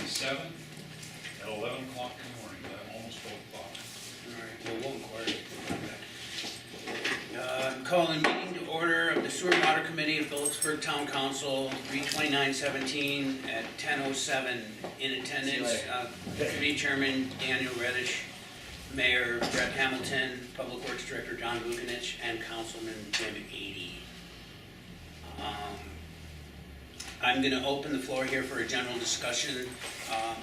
27th at 11 o'clock in the morning, almost 12 o'clock. All right, well, we'll inquire. Calling meeting to order of the Sewer and Water Committee of Philipsburg Town Council, 3/29/17 at 10:07. In attendance, Committee Chairman Daniel Reddish, Mayor Brett Hamilton, Public Works Director John Vukanich, and Councilman Jim Eady. I'm going to open the floor here for a general discussion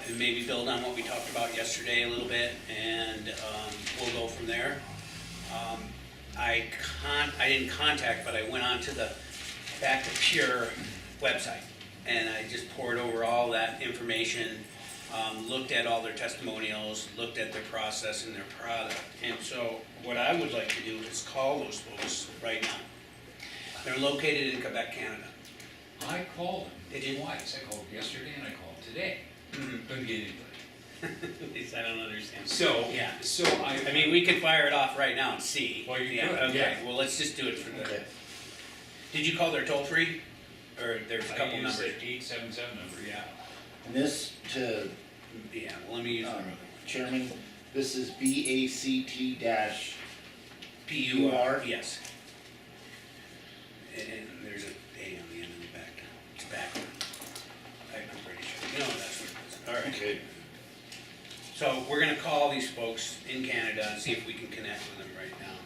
and maybe build on what we talked about yesterday a little bit, and we'll go from there. I didn't contact, but I went on to the Back to Pure website, and I just poured over all that information, looked at all their testimonials, looked at their process and their product. And so what I would like to do is call those folks right now. They're located in Quebec, Canada. I called Did him you? twice. I called yesterday and I called today. Couldn't get anybody. At least I don't understand. So, Yeah. so I mean, we can fire it off right now and see. Well, you Yeah, could, okay, yeah. well, let's just do it for the, Okay. did you call their toll free? Or there's a I couple used numbers? the 877 number, yeah. And this to Yeah, well, let me use Chairman, this is BACT dash, PUR, yes. And there's a A on the end of the back, it's backward. I'm pretty sure, no, that's what it is, all right. okay. So we're gonna call these folks in Canada and see if we can connect with them right now.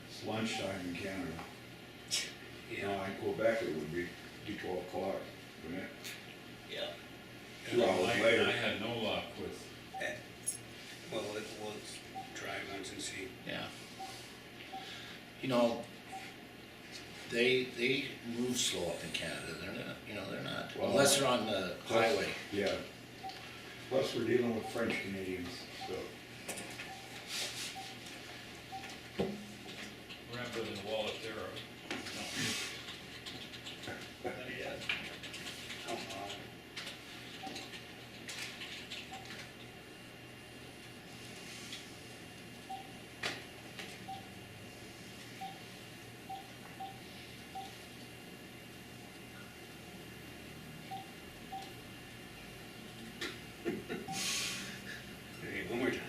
It's lunchtime in Canada. Yeah, Now in Quebec it would be 12 o'clock, wouldn't it? Yeah. 2 hours later. I had no luck with, well, we'll try once and see. Yeah. You know, they move slow up in Canada, they're not, they're not, Well, unless they're on the highway. Yeah. Plus we're dealing with French Canadians, so. we're not building a wall up there, are we? No. Oh, Okay, one more time.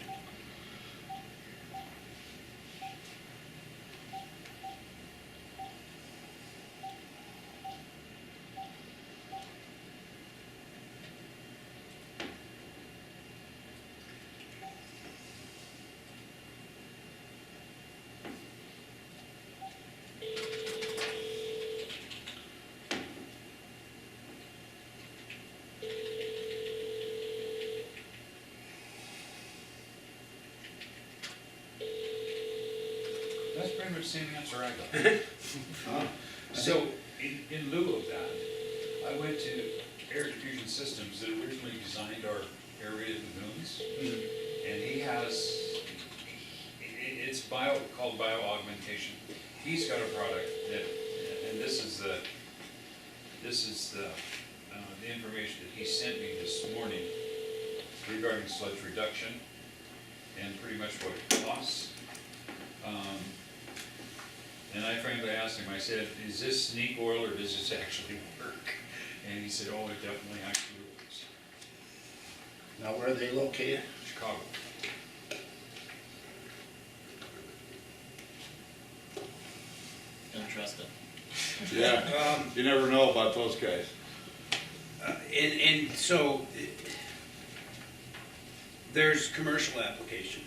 That's pretty much the same answer I got. So, in lieu of that, I went to Air Diffusion Systems that originally designed our aerated lagoons. And he has, it's called bio-augmentation. He's got a product that, and this is the information that he sent me this morning regarding sludge reduction and pretty much what it costs. And I frankly asked him, I said, is this sneak oil or does this actually work? And he said, oh, it definitely actually works. Now, where are they located? Chicago. Don't trust it. Yeah, you never know about those guys. And so, there's commercial application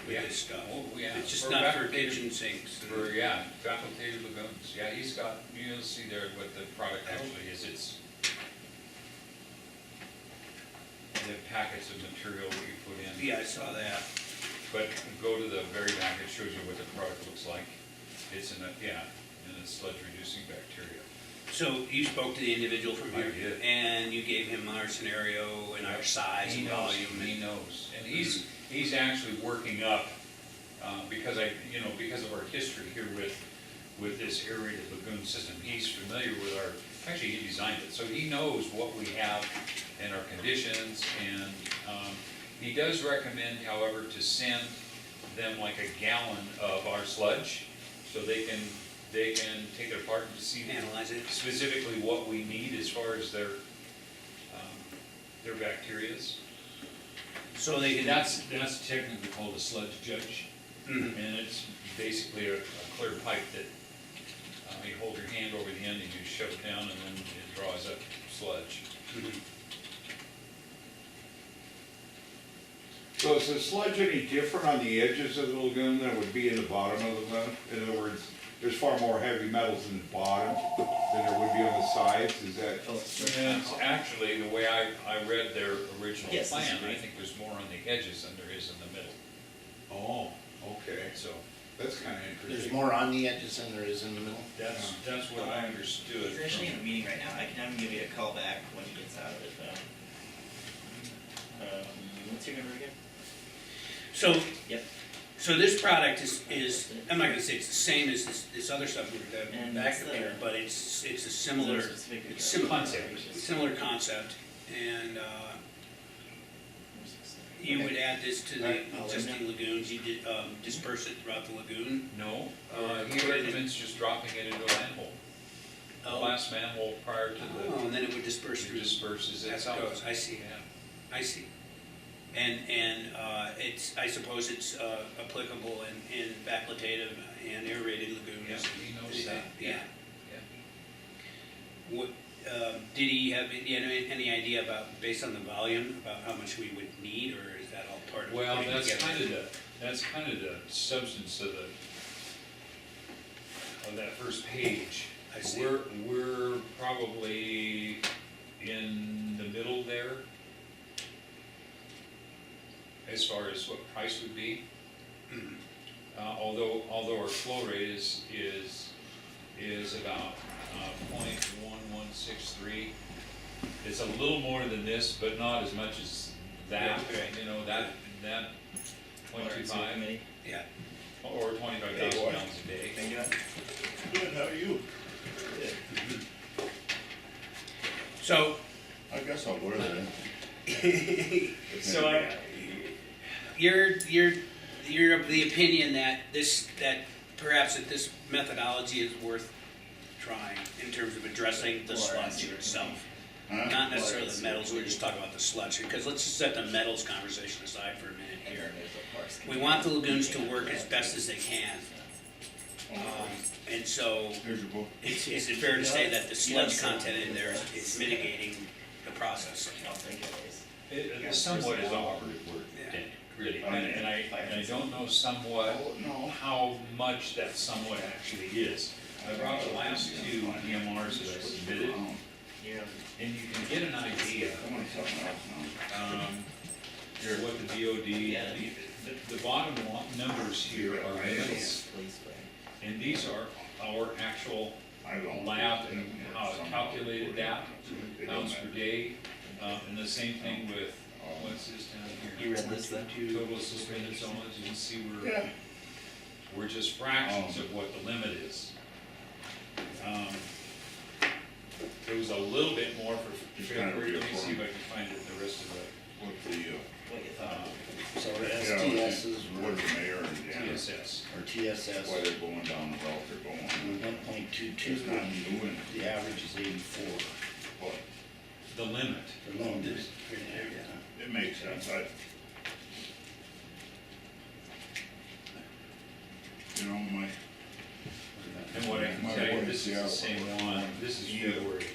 with Yeah. this stuff. Oh, yeah. It's just For not for facultative- kitchen sinks. For, yeah, facultative lagoons. Yeah, he's got, you'll see there what the product actually is. It's the packets of material that you put in. Yeah, I saw that. But go to the very back, it shows you what the product looks like. It's in a sludge reducing bacteria. So you spoke to the individual from I here? did. And you gave him our scenario and our size He and knows, volume? he knows. And he's actually working up, because because of our history here with this aerated lagoon system, he's familiar with actually he designed it, so he knows what we have and our conditions, and he does recommend, however, to send them like a gallon of our sludge, so they can they can take it apart and see Analyze it. specifically what we need as far as their bacterias. So they can, That's technically called a sludge judge, Mhm. and it's basically a clear pipe that you hold your hand over the end and you shove it down, and then it draws up sludge. Mhm. So is the sludge any different on the edges of the lagoon than it would be in the bottom of the lagoon? In other words, there's far more heavy metals in the bottom than there would be on the sides, is that? And it's actually, the way I read their original Yes, plan, that's I great. think there's more on the edges than there is in the middle. Oh, okay, So that's kinda There's interesting. more on the edges than there is in the middle. that's what I understood. He's actually in a from- meeting right now, I can have him give you a call back when he gets out of it, what's your number again? so, Yep. so this product is, I'm not gonna say it's the same as this other stuff we've got And back that's up there, the- but it's a similar, Is there a specific it's similar concept. similar concept, and, you would add this to the existing lagoons, you did, disperse it throughout the lagoon? No, Or he put it in- recommends just dropping it into a manhole. The Oh. last manhole prior to Oh, and then it would disperse the, through. disperses As it itself. goes, I see. Yeah. I see. And, it's, I suppose it's applicable in facultative and aerated lagoons. Yeah, he knows that. Yeah. Yeah. What, did he have any idea about, based on the volume, about how much we would need, or is that all part of? Well, putting that's together? kind of the substance of that first page. I see. We're probably in the middle there, as far as what price would be. Mhm. Although our flow rate is about 0.1163. It's a little more than this, but not as much as that, Okay. you know, that Water and sewer 0.25 committee. Yeah. or 25,000 Hey, boy. gallons a day. How you doing? Good, how are you? So, I guess I'll wear that. so you're of the opinion that perhaps this methodology is worth trying in terms of addressing the sludge itself? Not necessarily the metals, we're just talking about the sludge, because let's just set the metals conversation aside for a minute And here. then there's the parks We committee. want the lagoons to work as best as they can. And so, Here's your book. is it fair to say that the sludge content in there is mitigating the process? I don't think it is. It somewhat is operative work, Yeah. really, and I don't know somewhat how much that somewhat actually is. I brought the last two EMRs that I submitted, Yeah. and you can get an idea, what the BOD, Yeah. the bottom numbers here are limits, Please, but and these are our actual lab and how it calculated that, pounds per day, and the same thing with, what's this down here? you read this then? Total suspended solids, you can see we're just fractions of what the limit is. There was a little bit more for February, let me see if I can find it in the rest of What the, What you thought? So our STSs what were, the mayor and the Janet, TSS. or TSS, why they're going down the route they're going. 1.22, It's not new and, the average is 84. but The limit. The loan is, it makes sense, you know, my, And what I can tell you, this is the same one, this is February,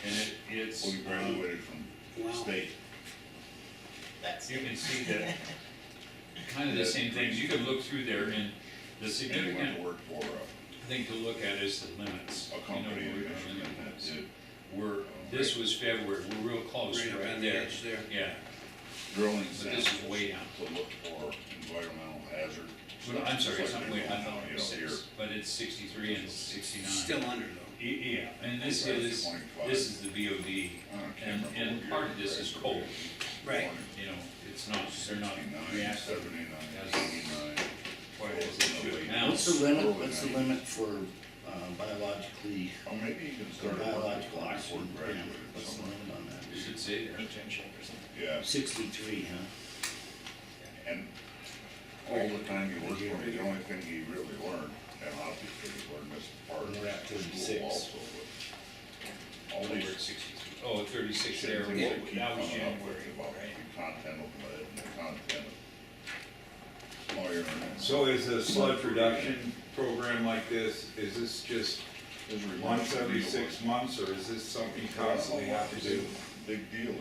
and it's, when he graduated from Wow. state, That's. you can see that, kind of the same things, you can look through there, and the and he went significant to work for thing to look at is the limits. a You know, company in we're- Michigan that did this was February, we're real close Right up right on the there. edge there. Yeah, drilling but this is samples way down. to look for environmental hazard. Well, I'm sorry, it's not way, I Like thought it was you know, 6, but it's 63 and 69. Still under though. Yeah, and this Right, is, 25. this is the BOD, I can't and remember what part year of this is he cold, Right. you know, it's not, they're not 69, reactive 79, as 89. quite as they should. Now, what's the limit for biologically, Or maybe you can or start working biological before oxygen? you graduated What's the somewhere. limit on that? you should say there. Internship or something. Yeah, 63, huh? and all the time he worked for me, the only thing he really learned And obviously, we're missing part of We're at the 36. school also, but all We're these at 63. Oh, 36 there, things that keep that was coming up January, with about right? the content of lead and the content of iron. and- So is a sludge reduction program like this, is this just There's a once every deal 6 with it. months, or is this something you constantly have to do? Big deal.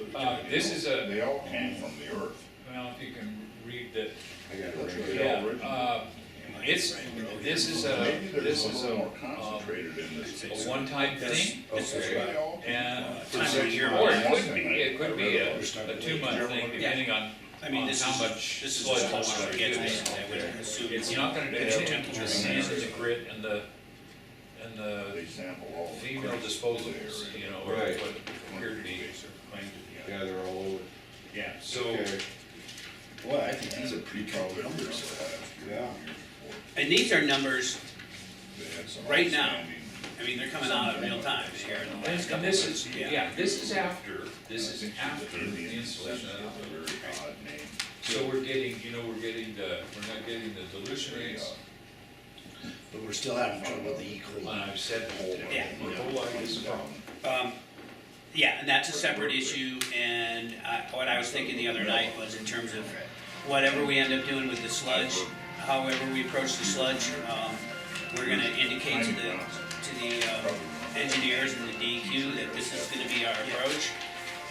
This is a- They all came from the earth. Well, if you can read that, I got it That's right right. here. yeah, original. it's, this is a, Maybe this there's a is little more a concentrated in this. a one-time thing. This is They all came And, from- Time of year. or it could be a 2-month thing, Yeah. depending on I mean, this how is, much this is sludge as you close as want it to gets, do. basically, I would assume. It's not gonna do anything to the sand and the grit and the They sample all the. female creeks disposals, there. you know, or Right. what appear to be claimed to be. Yeah, they're all over. Yeah, so, Okay, Boy, I think these are pretty You good probably numbers. remember last year, Yeah. the year before, And these are numbers, they had some Right now. outstanding- I mean, they're coming out in real time here in the last and couple this months. is, yeah, this is after, this I is think after the Indian installation census of is the. a very odd name. So we're getting, you know, we're not getting the dilution rates, But we're still having trouble with the E. and coli. I've said, Yeah. the whole lot is a problem. Yeah, and that's a separate issue, and what I was thinking the other night was in terms of whatever we end up doing with the sludge, however we approach the sludge, we're gonna indicate to the engineers and the DEQ that this is gonna be our approach.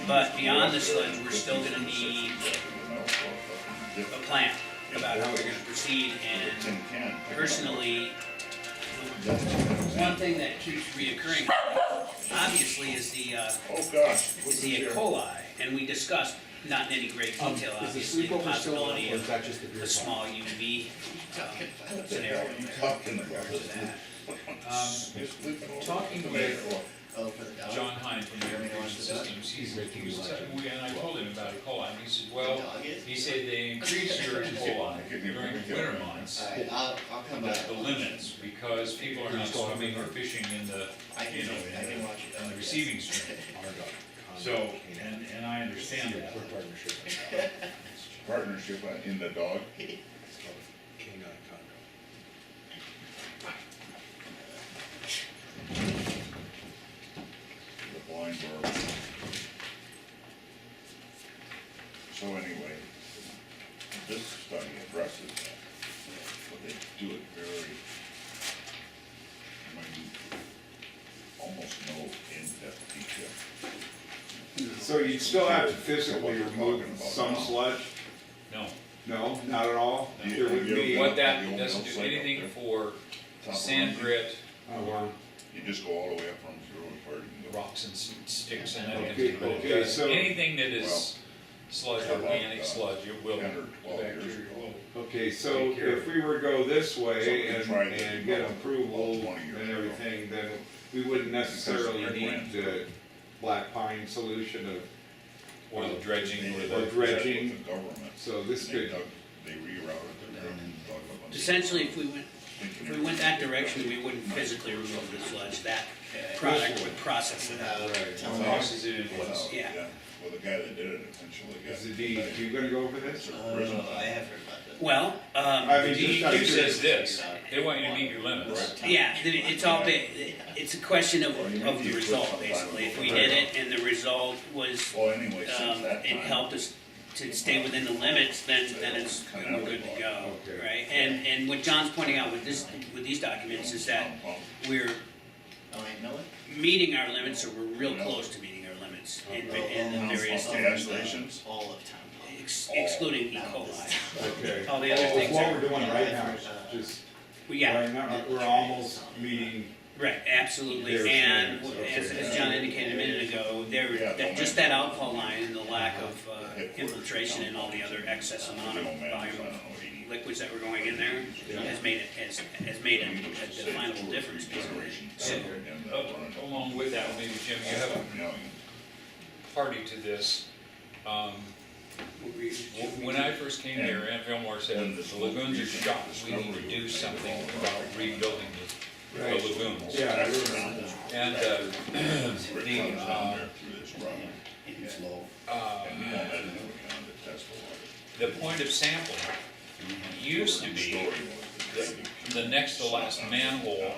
But beyond the sludge, we're still gonna need a plan about how we're gonna proceed, and Tin can. personally, one thing that keeps reoccurring, obviously, is the, Oh, gosh. is the E. coli, and we discussed, not in any great detail, Is the obviously, the sleepover still on, possibility or is of that just the beer a pong? small UV scenario. You talking about? Talking with Oh, for the dog? John Hine from the Air Conditioning Systems, and I told him about E. coli, and he said, well, he said they increase your E. coli during the winter months, Alright, I'll come back. the limits, because people are not swimming or fishing in the, I you know, can watch it. in the receiving stream. So, and I understand that. Clear partnership. Partnership in the dog. It's called Canine Condo. The blind barber. So anyway, this study addresses that, but they do it very, minute, almost no in-depth detail. so you'd still have to physically remove some sludge? No, No, not at all? Yeah, There would yeah. be, what that The old doesn't do mill site up anything there. for Top sand line. grit, You just go all the way up from zero to where you can go. rocks and sticks and that. Okay, okay, so- Anything that is sludge, organic sludge, it will, 10 or 12 years bacteria ago. will. okay, so Take care of if we were to go this way So we and, tried to and do get about approval 20 years and ago. everything, then we wouldn't necessarily Because need they're the black pine solution of, Or the dredging, or They Or the, did dredging. that with the government. so this They could, dug, they rerouted the ground and dug up on the- Essentially, if we went that direction, we wouldn't physically remove the sludge, that product would process it out. tosses it in Without- place. Yeah. Well, the guy that did it essentially got. is the DEQ gonna go over this? Prison. I have heard about that. Well, I The mean, just out of DEQ says curiosity. this, they want you to meet your limits. yeah, it's all, it's a question of the result, basically. If we did it and the result was, Well, anyway, since that it time. helped us to stay within the limits, then it's, we're good to go, Okay. right? And what John's pointing out with these documents is that we're Oh, I know it? meeting our limits, or we're real close to meeting our limits in the various Gas different, stations. All of town. excluding E. coli. Okay. All the other Well, things what are, we're doing right now is just, yeah, right now, we're almost meeting, right, absolutely, There's and things, okay. as John indicated a minute ago, just that outfall line and the lack of infiltration and all the other excess amount of volume of liquids that were going in there has made a definable difference, basically. So, Along with that, maybe Jim, you have a party to this. When I first came here, Aunt Fillmore said, the lagoons are shot, we need to do something about rebuilding the lagoons. yeah, I remember. And It's low. the point of sampling used to be that the next to last manhole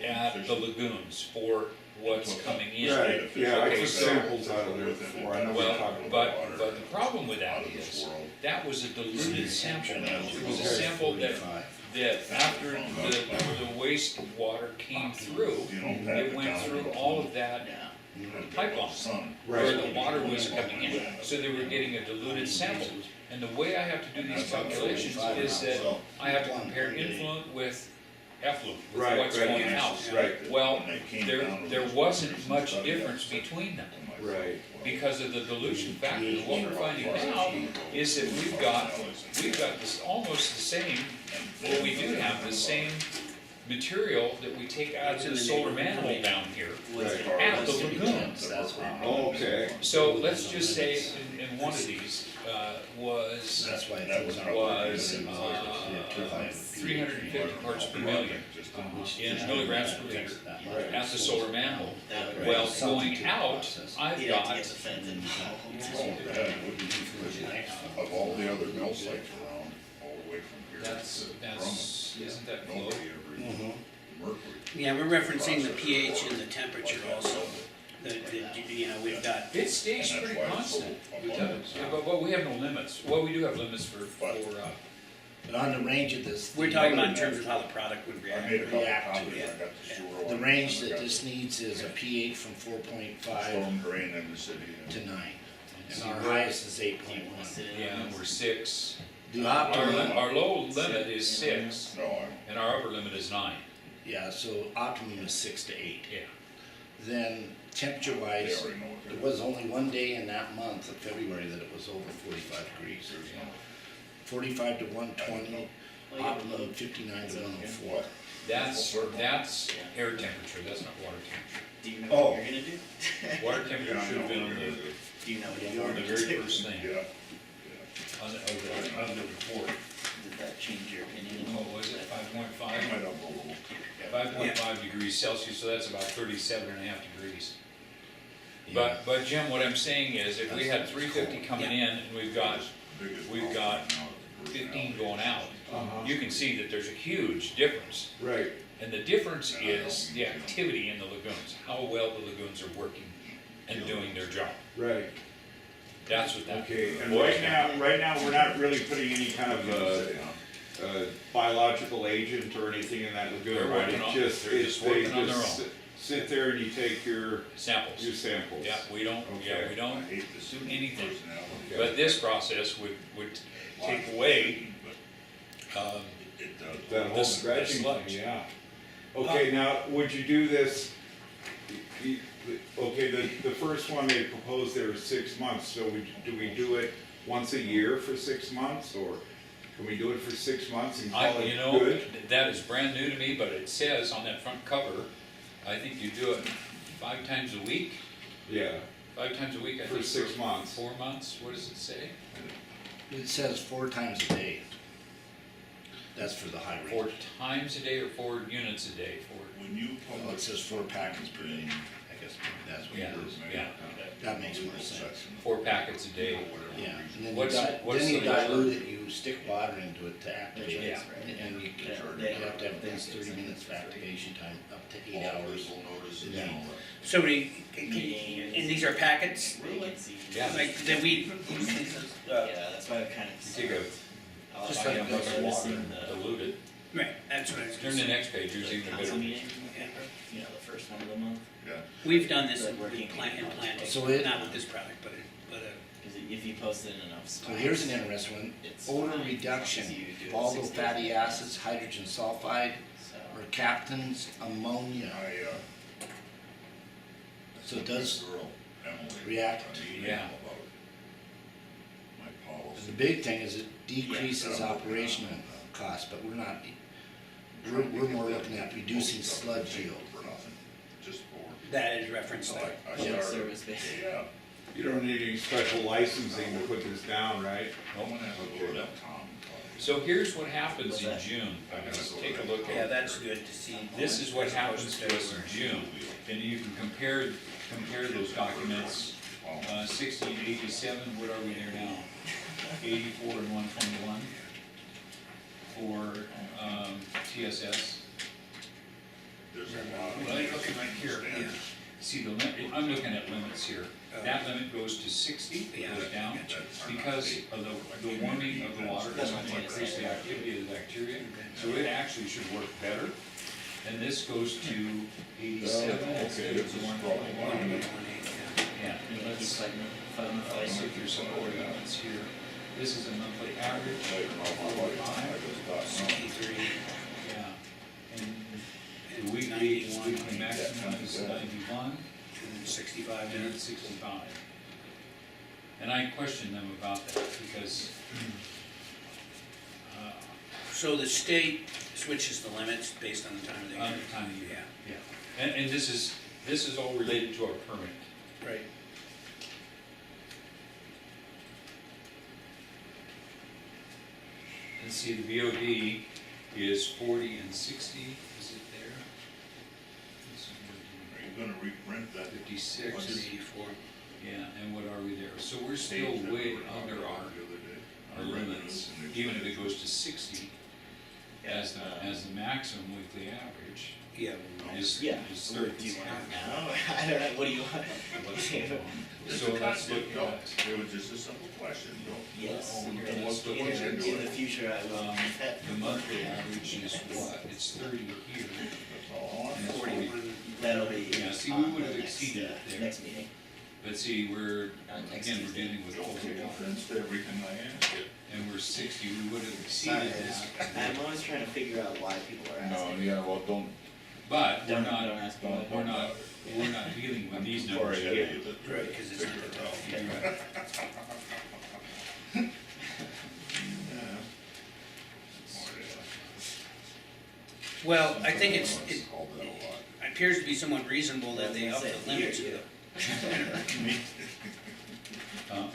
at the lagoons for what's coming in. Right, yeah, I Okay, took so- samples out of there before, I know we Well, talked about but water. the problem with that is, that was a diluted sample. It was a sample that after the wastewater came through, it went through all of that pipeline where the water was coming in. So they were getting a diluted sample. And the way I have to do these calculations is that I have to compare influent with effluent, with Right, what's right, going out. right. Well, there wasn't much difference between them Right. because of the dilution factor. What we're finding now is that we've got this almost the same, well, we do have the same material that we take out of the solar manhole down here at the lagoon. Oh, okay. So let's just say in one of these was That's why it was. 350 parts per million in milligrams per liter at the solar manhole. Well, going out, I've got Of all the other mill sites around, all the way from here. that's isn't that close? Nobody ever, mercury. Yeah, we're referencing the pH and the temperature also. You know, we've got, It stays And that's pretty why it's constant. so It abundant. does. Yeah, but we have no limits. Well, we do have limits for But on the range of this. we're talking about in terms of how the product would I react. made a couple React to copies, I it. got the sewer. The one, range I that got this needs is a pH from 4.5 Storm drain in the city. to 9. And our highest is 8.1. yeah, and we're 6. The Our optimum, low limit is 6, No, I, and our upper limit is 9. yeah, so optimum is 6 to 8. Yeah. Then temperature they wise, already know what there they're. was only one day in that month of February that it was over 45 degrees. 45 to 120, optimum 59 to 104. That's air temperature. That's not water temperature. Do you know Oh. what you're gonna do? Water temperature should have been on Do you know what the you're gonna very do? first thing Yeah, on the report. Did that change your opinion? What was it? 5.5. I might have a little. 5.5 degrees Celsius, so that's about 37.5 degrees. But Jim, what I'm saying is, if we had 350 coming in and we've got 15 going out, you can see that there's a huge difference. Right. And the difference is the activity in the lagoons, how well the lagoons are working and doing their job. Right. That's what that. Okay, and right now, we're not really putting any kind of, biological agent or anything in that lagoon, They're right? working on- It's just, they're just working on their own. sit there and you take your Samples. samples. Yeah, we don't Okay. do anything. Okay. But this process would take away, That whole This- scratching sludge. thing, yeah. Okay, now, would you do this, okay, the first one they proposed there was 6 months, so do we do it once a year for 6 months, or can we do it for 6 months and call you it know, good? that is brand new to me, but it says on that front cover, I think you do it 5 times a week. Yeah, 5 times a week, I For think. 6 months. 4 months, what does it say? It says 4 times a day. That's for the high 4 range. times a day or 4 units a day? When you Well, it publish. says 4 packets per day. I guess that's what Yeah, it is. yeah, That makes more sense. 4 packets a day. Yeah, and then What's you the- dilute it, you stick water into it to activate it. Yeah. And you have to have at least 30 minutes of activation time, up to 8 hours. Yeah. So and these are packets, Yeah. like, that we, Yeah, that's why I kind of. You take a Just bucket like of this. water, dilute it. right, that's what I was Turn gonna the say. next page, there's even a Council better. meeting, you know, the first one of the month, Yeah. We've done this Like working with planting, So it- not with this product, but because if you post it in enough spots. So here's an interesting one, it's odor fine, as long as reduction, you do it volatile 6 fatty days. acids, hydrogen sulfide, So, mercaptans, ammonia. So it does Girl, Emily, react. an email Yeah. about my And policy. the big thing is it decreases operational costs, but we're we're more looking at reducing sludge yield. For nothing, just for. that is referenced there. I public started- service based. Yeah, You don't need any special licensing to put this down, right? I'm gonna have to go to that Tom. So here's what happens What's in that? June. Let's take a look Yeah, at. that's good to see. This is what happens to us in June, and you can compare those documents. 1687, what are we there now? 84 and 121. For TSS. There's a lot of. Well, you're looking right here. Yeah. See the limit, I'm looking at limits here. That limit goes to 60, it goes down, because of the warming of the water is going to increase the activity of the bacteria. So it actually should work better. And this goes to 87 instead of the 121. Yeah, and let's see if there's some other limits here. This is a monthly average, 45, 63, yeah. And the weekly maximum is 91. and 65 And minutes. it's 65. And I questioned them about that because, So the state switches the limits based on the time of the on year? the time of year, yeah. And this is all related to our permit. Right. And see, the VOD is 40 and 60, is it there? Are you gonna re-rent that? 56, 184. yeah, and what are we there? So we're still way under our limits, even if it goes to 60 as the maximum weekly average. Yeah. Is Yeah. is Do 30. you want it now? I don't know, what do you want? So let's look No, at, it was just a simple question, you know. Yes, Oh, in here, let's look in at the future, I will. the monthly average is what? It's 30 here. That's all And I it's 41. That'll be. Yeah, see, we on would have the next, exceeded it there. Next meeting. But see, we're, Next again, we're Tuesday. dealing with Don't cold take water, offense to everything I ask you. and we're 60, we would have Sorry, exceeded that. I'm always trying to figure out why people are No, asking. yeah, well, don't, But we're Don't not, ask me. we're not dealing with these sorry, numbers ahead yet. of you, but- Right, because it's not the top. You're right. Well, I think it Called that a lot. appears to be somewhat reasonable that they up the limits of the,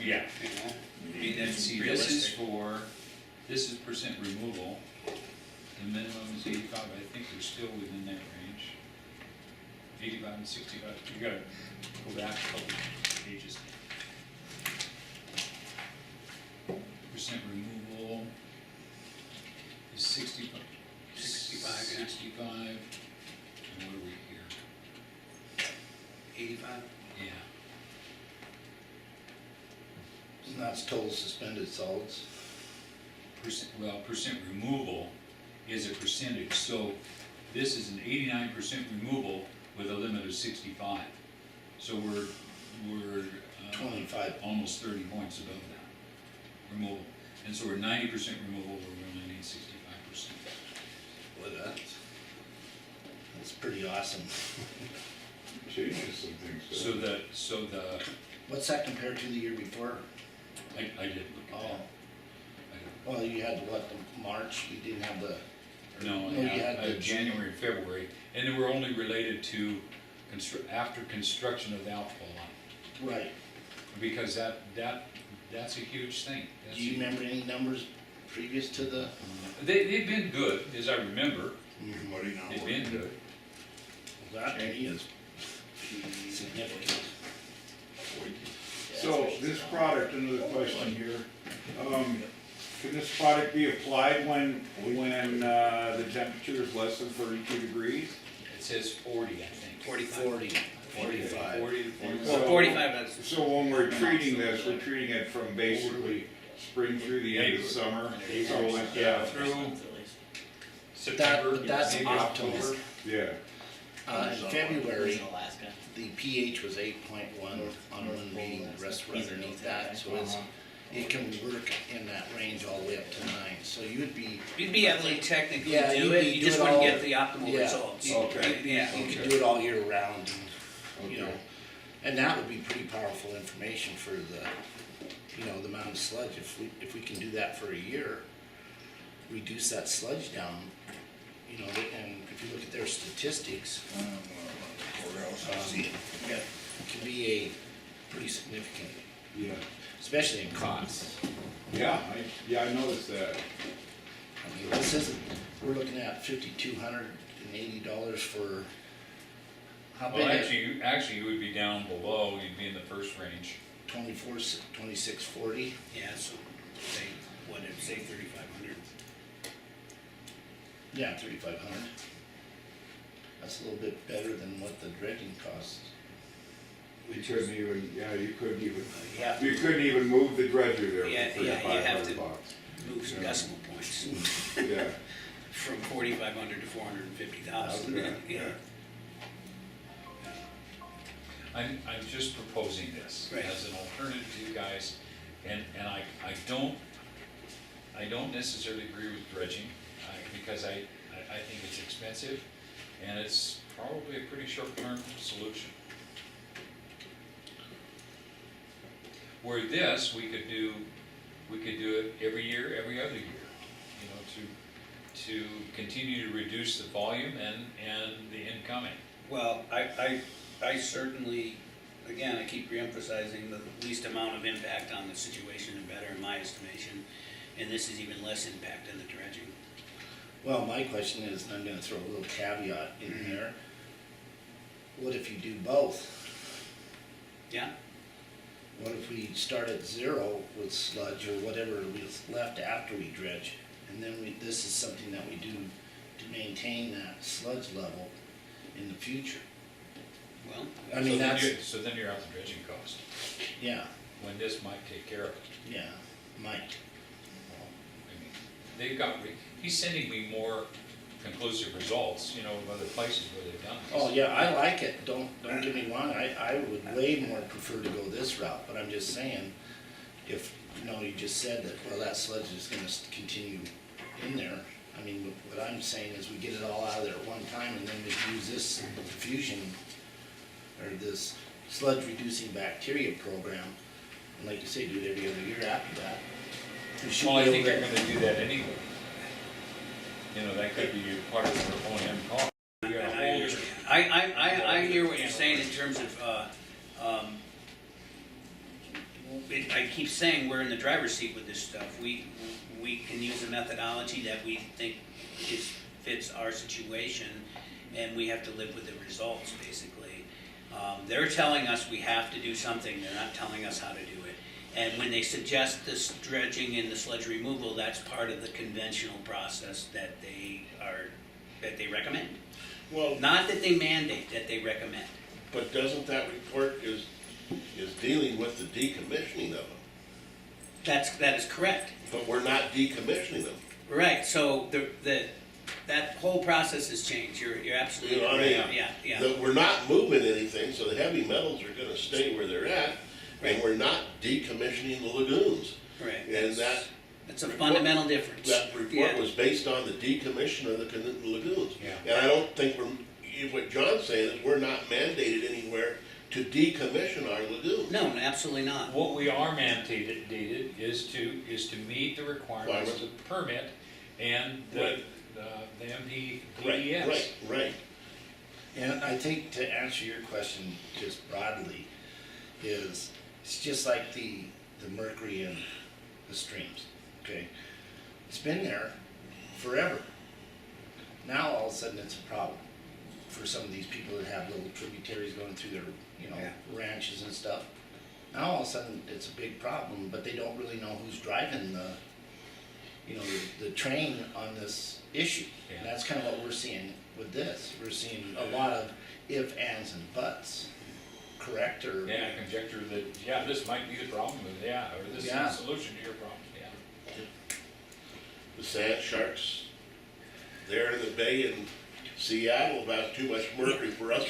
Yeah, you know? I mean, and that's see, this is realistic. this is percent removal. The minimum is 85, I think we're still within that range. 85 and 65, you gotta go back a couple pages. Percent removal is 65. 65, yeah. 65, and what are we here? 85? Yeah. And that's total suspended solids. Percent removal is a percentage, so this is an 89% removal with a limit of 65. So we're 25. almost 30 points above that removal. And so we're 90% removal, we're only need 65%. Well, that's pretty awesome. Changes some things. So the, What's that compared to the year before? I did look at Oh, that. well, you had what, the March, you didn't have the, No, No, you had I the had January and February, and they were only related to after construction of the alcohol line. right. Because that's a huge thing. That's Do you a- remember any numbers previous to the? They've been good, as I remember, Everybody now. they've been good. That to me is significant. So this product, another question here, can this product be applied when the temperature is less than 32 degrees? It says 40, I think. 45. 45. 40 to 45. Well, 45, that's, So when we're treating this, we're treating it from basically spring through the end of summer, so like, Yeah, through At least. September, that's maybe optimal. October. yeah. In February, In Alaska. the pH was 8.1 on one reading, the rest were underneath that, so it can work in that range all the way up to 9. So you'd be, you'd be able to technically Yeah, do you'd it, be you just doing wouldn't all- get the optimal yeah, results. Okay. Yeah. you could do it all year round, you know. Okay. And that would be pretty powerful information for the, you know, the amount of sludge. If we can do that for a year, reduce that sludge down, you know, and if you look at their statistics, it can be a pretty significant, Yeah. especially in costs. Yeah, I noticed that. I mean, this isn't, we're looking at $5,280 for, how Well, big? actually, you would be down below, you'd be in the first range. 2640. Yeah, so say, what, say 3,500. Yeah, 3,500. That's a little bit better than what the dredging costs. You couldn't even, yeah, you couldn't even, Yeah. you couldn't even move the dredger there Yeah, for yeah, you have $3,500 to- bucks. Move some decimal points Yeah, from 4,500 to 450,000. yeah. I'm just proposing this Right. as an alternative to you guys, and I don't necessarily agree with dredging, because I think it's expensive, and it's probably a pretty short-term solution. Where this, we could do it every year, every other year, you know, to continue to reduce the volume and the incoming. Well, I certainly, again, I keep reemphasizing the least amount of impact on the situation, the better in my estimation, and this is even less impact than the dredging. Well, my question is, and I'm gonna throw a little caveat in there. What if you do both? Yeah? What if we start at 0 with sludge or whatever is left after we dredge? And then this is something that we do to maintain that sludge level in the future. Well, I mean, So then you're out the dredging cost, yeah, when this might take care of it. yeah, might. I mean, he's sending me more conclusive results, you know, of other places where they've done this. Oh, yeah, I like it, don't get me wrong, I would way more prefer to go this route, but I'm just saying, if, you know, you just said that, well, that sludge is gonna continue in there. I mean, what I'm saying is we get it all out of there at one time, and then we use this diffusion, or this sludge reducing bacteria program, and like you say, do it every other year after that. We should Well, I be think able they're to- gonna do that anyway. You know, that could be part of their O&M cost. You got a I whole- understand. I hear what you're saying in terms of, I keep saying we're in the driver's seat with this stuff. We can use a methodology that we think fits our situation, and we have to live with the results, basically. They're telling us we have to do something, they're not telling us how to do it. And when they suggest this dredging and the sludge removal, that's part of the conventional process that they recommend. Well, Not that they mandate, that they recommend. but doesn't that report is dealing with the decommissioning of them? That is correct. But we're not decommissioning them. Right, so that whole process has changed. You're absolutely You know, I right. mean, Yeah. That we're not moving anything, so the heavy metals are gonna stay where they're at, and we're not decommissioning the lagoons. Right. And That's a fundamental difference. that report Yeah. was based on the decommission of the lagoons. Yeah. And I don't think what John's saying is we're not mandated anywhere to decommission our lagoons. No, absolutely not. What we are mandated is to meet the requirements of the permit and the MPDES. Right. And I think to answer your question just broadly is, it's just like the mercury in the streams, okay? It's been there forever. Now all of a sudden it's a problem for some of these people that have little tributaries going through their, you know, Yeah. ranches and stuff. Now all of a sudden it's a big problem, but they don't really know who's driving the train on this issue. Yeah. And that's kind of what we're seeing with this. We're seeing a lot of if, ands, and buts, correct, or? Yeah, conjecture that, yeah, this might be the problem, or this is Yeah. the solution to your problem, yeah. The sand sharks there in the bay in Seattle about too much mercury for us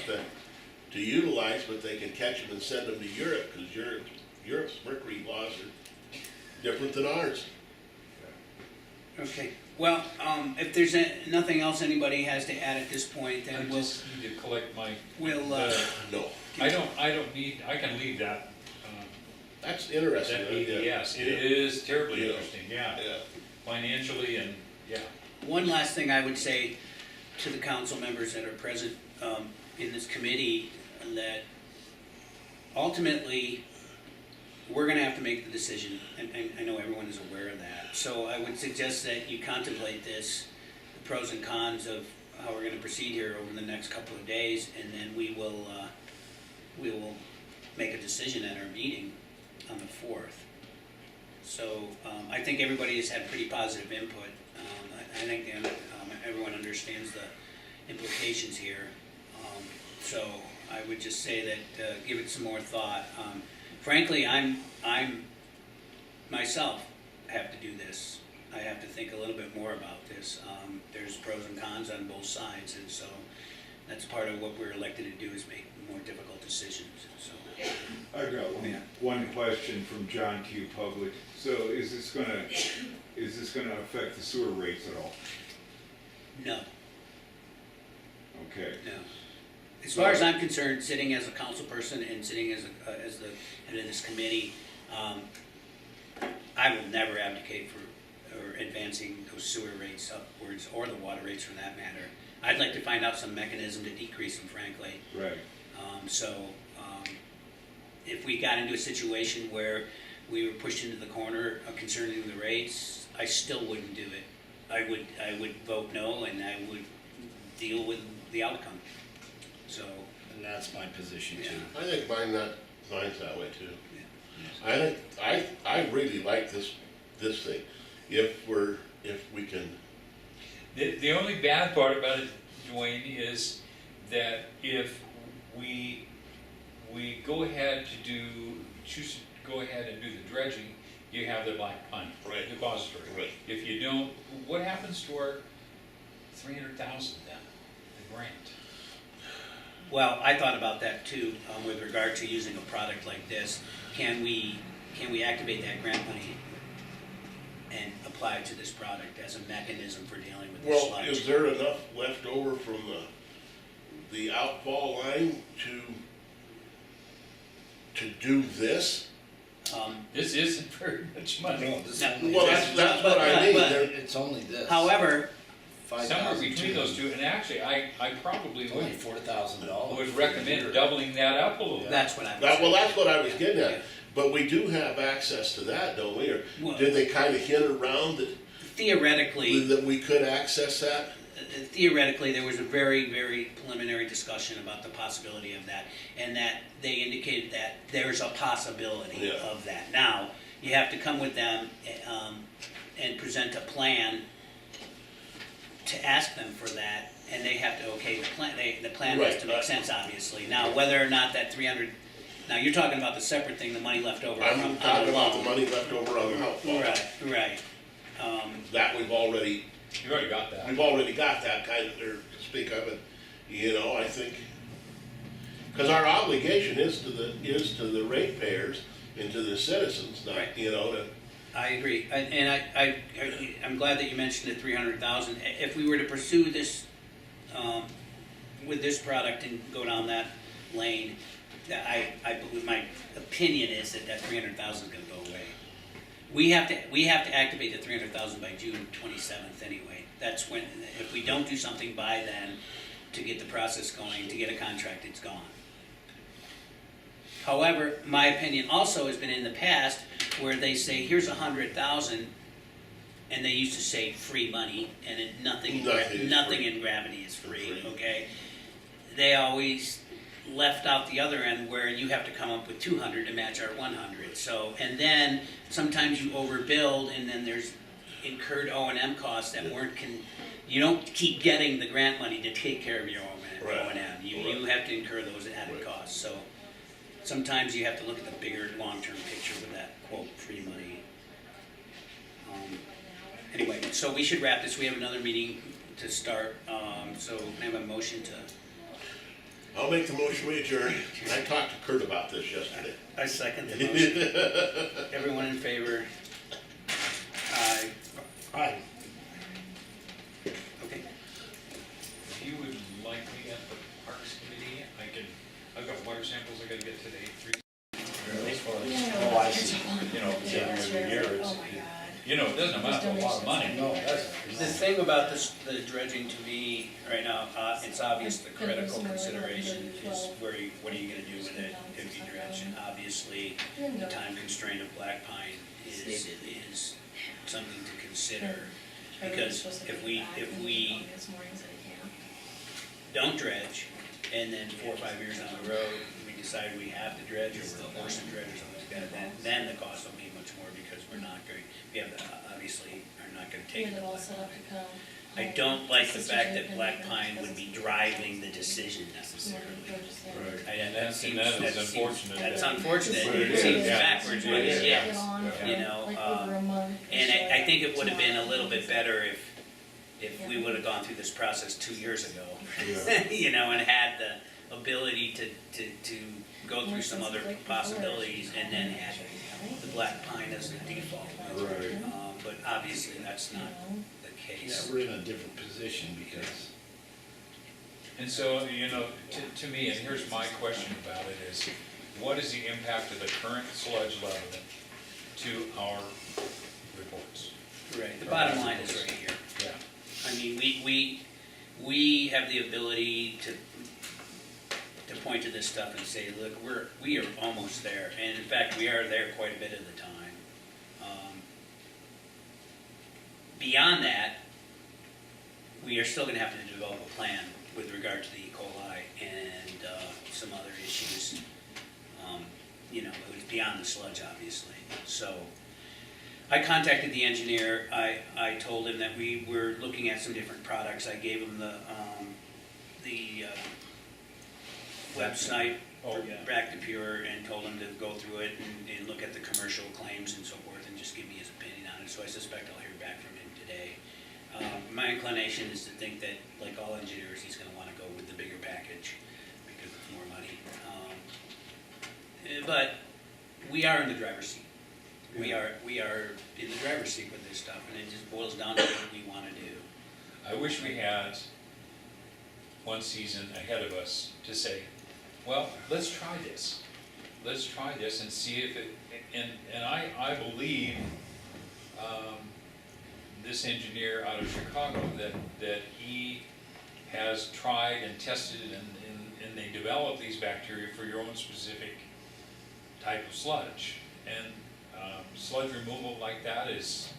to utilize, but they can catch them and send them to Europe, because Europe's mercury laws are different than ours. Okay. Well, if there's nothing else anybody has to add at this point, I then just need to collect my, we'll No, I can leave that, that's interesting. that ADS. It is terribly Yeah. interesting, yeah, Yeah, financially and, yeah. One last thing I would say to the council members that are present in this committee, that ultimately, we're gonna have to make the decision, and I know everyone is aware of that. So I would suggest that you contemplate this, the pros and cons of how we're gonna proceed here over the next couple of days, and then we will make a decision at our meeting on the 4th. So I think everybody has had pretty positive input. I think everyone understands the implications here. So I would just say that, give it some more thought. Frankly, I'm myself have to do this. I have to think a little bit more about this. There's pros and cons on both sides, and so that's part of what we're elected to do, is make more difficult decisions, so. I've got Yeah. one question from John Q. Public. So is this gonna affect the sewer rates at all? No, Okay. no. As far as I'm concerned, sitting as a council person and sitting as the head of this committee, I will never advocate for or advancing those sewer rates upwards, or the water rates for that matter. I'd like to find out some mechanism to decrease them, frankly. Right. If we got into a situation where we were pushed into the corner concerning the rates, I still wouldn't do it. I would vote no, and I would deal with the outcome. So, And that's my position too. Yeah. I think mine's that way too. I really like this thing. If we can, The only bad part about it, Dwayne, is that if we go ahead choose to go ahead and do the dredging, you have the black pine Right. depository. Right. If you don't, what happens to our 300,000 then, the grant? well, I thought about that too, with regard to using a product like this. Can we activate that grant money and apply it to this product as a mechanism for dealing with the well, sludge? is there enough left over from the outfall line to do this? This isn't very much money. No, this No. only- Well, that's what I mean. but- There- It's only this. However, Somewhere between those two, and actually, I probably It's only would $4,000. would recommend doubling that up a little bit. that's what I was Well, that's what I was Yeah. getting Yeah. at. But we do have access to that, don't we? Or Well- did they kind of hint around theoretically, that we could access that? theoretically, there was a very, very preliminary discussion about the possibility of that, and that they indicated that there's a possibility Yeah. of that. Now, you have to come with them and present a plan to ask them for that, and they have to okay the plan. The plan has to make sense, obviously. Now, whether or not that 300, now you're talking about the separate thing, the money left over. I'm from- talking about the loan. money left over on the outfall. Right. That we've already You've already got that. got that kind of, or to speak of it, I think, because our obligation is to the ratepayers and to the citizens, not, Right. to, I agree, I'm glad that you mentioned the 300,000. If we were to pursue this, with this product and go down that lane, I believe, my opinion is that 300,000 is gonna go away. We have to activate the 300,000 by June 27th anyway. That's when, if we don't do something by then to get the process going, to get a contract, it's gone. However, my opinion also has been in the past where they say, here's 100,000, and they used to say free money, and nothing in gravity is free, okay? They always left out the other end where you have to come up with 200 to match our 100. So, and then sometimes you overbuild, and then there's incurred O&M costs that you don't keep getting the grant money to take care of your O&M. Right. You have to incur those added costs. So sometimes you have to look at the bigger long-term picture with that quote free money. Anyway, so we should wrap this. We have another meeting to start. So I have a motion to. I'll make the motion we adjourn. I talked to Kurt about this yesterday. I second the motion. Everyone in favor? Aye. Aye. Okay. If you would like me at the Parks Committee, I've got water samples I gotta get today. Oh, I see. Every year, it doesn't amount to a lot of money. No, it doesn't. The thing about the dredging to me right now, it's obvious the critical consideration is what are you gonna do with it if you dredge? And obviously, the time constraint of black pine is something to consider. Because if we don't dredge, and then 4 or 5 years down the road, we decide we have to dredge, or we're forced to dredge or something like that, then the cost will be much more, because we obviously are not gonna take Get it. it all set up to come. I don't like the fact that Black Pine would be driving the decision necessarily. And that's unfortunate. That's that- unfortunate, But it it seems is, yeah. backwards, but It is, yes, you know, and I think it would have been a little bit better if we would have gone through this process 2 years ago. Yeah. You know, and had the ability to go through some other possibilities and then had the Black Pine as the default. Right. But obviously, that's not the Yeah, case. we're in a different position because, And so, you know, to me, and here's my question about it is, what is the impact of the current sludge level to our reports? Right, the bottom line is right here. Yeah. I mean, we have the ability to point to this stuff and say, look, we are almost there, and in fact, we are there quite a bit of the time. Beyond that, we are still gonna have to develop a plan with regard to the E. coli and some other issues. You know, it was beyond the sludge, obviously. So I contacted the engineer. I told him that we were looking at some different products. I gave him the website Oh, for yeah. Back to Pure and told him to go through it and look at the commercial claims and so forth and just give me his opinion on it. So I suspect I'll hear back from him today. My inclination is to think that, like all engineers, he's gonna wanna go with the bigger package because it's more money. But we are in the driver's seat. We are in the driver's seat with this stuff, and it just boils down to what we wanna do. I wish we had one season ahead of us to say, well, let's try this. Let's try this and see if it, and I believe, this engineer out of Chicago, that he has tried and tested and they develop these bacteria for your own specific type of sludge. And sludge removal like that is,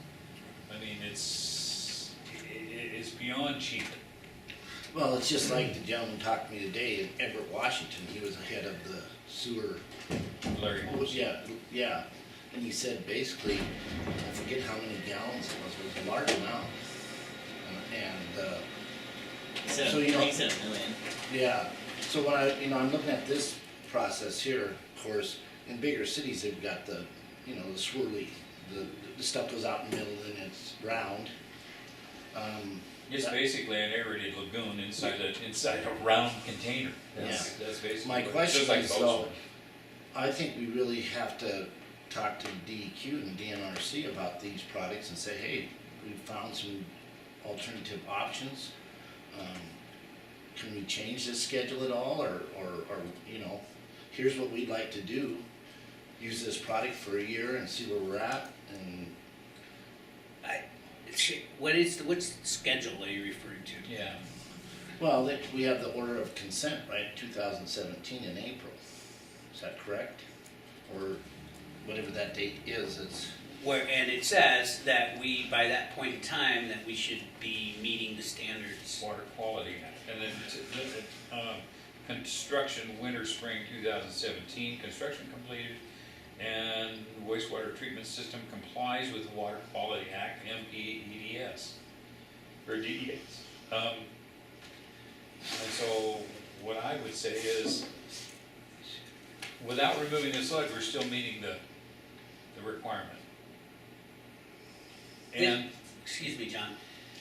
I mean, it's beyond cheap. well, it's just like the gentleman talked to me today in Everett, Washington. He was head of the sewer. Larry Moore. Yeah, and he said basically, I forget how many gallons it was a large amount. And, So, you know- He said a million. yeah, so when I'm looking at this process here, of course, in bigger cities, they've got the, the swirly, the stuff goes out in the middle and it's round. It's basically an aerated lagoon inside a round container. That's basically. My what- question just like is, boats though, are. I think we really have to talk to DEQ and DNRC about these products and say, hey, we've found some alternative options. Can we change this schedule at all, or here's what we'd like to do. Use this product for a year and see where we're at, and What schedule are you referring to? Yeah, well, we have the order of consent, right, 2017 in April. Is that correct? Or whatever that date is, it's, And it says that we, by that point in time, that we should be meeting the standards. Water Quality Act. And then, construction, winter, spring 2017, construction completed, and wastewater treatment system complies with the Water Quality Act, MPEDS, or DES. And so, what I would say is, without removing the sludge, we're still meeting the requirement. And, Excuse me, John.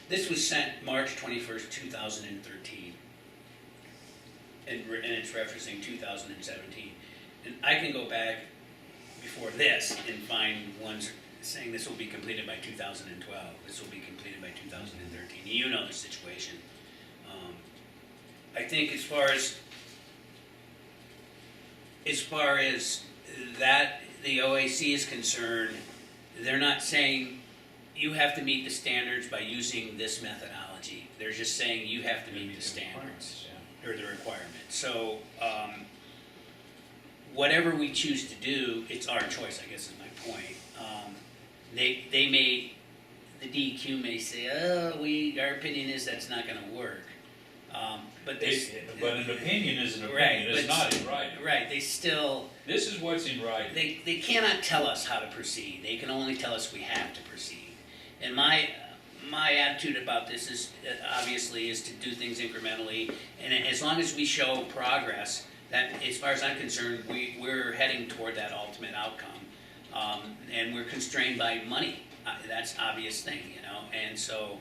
This was sent March 21st, 2013. And it's referencing 2017. And I can go back before this and find ones saying this will be completed by 2012. This will be completed by 2013. You know the situation. I think as far as that the OAC is concerned, they're not saying you have to meet the standards by using this methodology. They're just saying you have to meet the standards or the requirements. So whatever we choose to do, it's our choice, I guess is my point. The DEQ may say, our opinion is that's not gonna work. But an opinion is an Right, opinion, it's but- not in writing. Right, they still, This is what's in writing. they cannot tell us how to proceed. They can only tell us we have to proceed. And my my attitude about this is, obviously, is to do things incrementally, and as long as we show progress, that, as far as I'm concerned, we're heading toward that ultimate outcome. And we're constrained by money, that's obvious thing, you know, and so,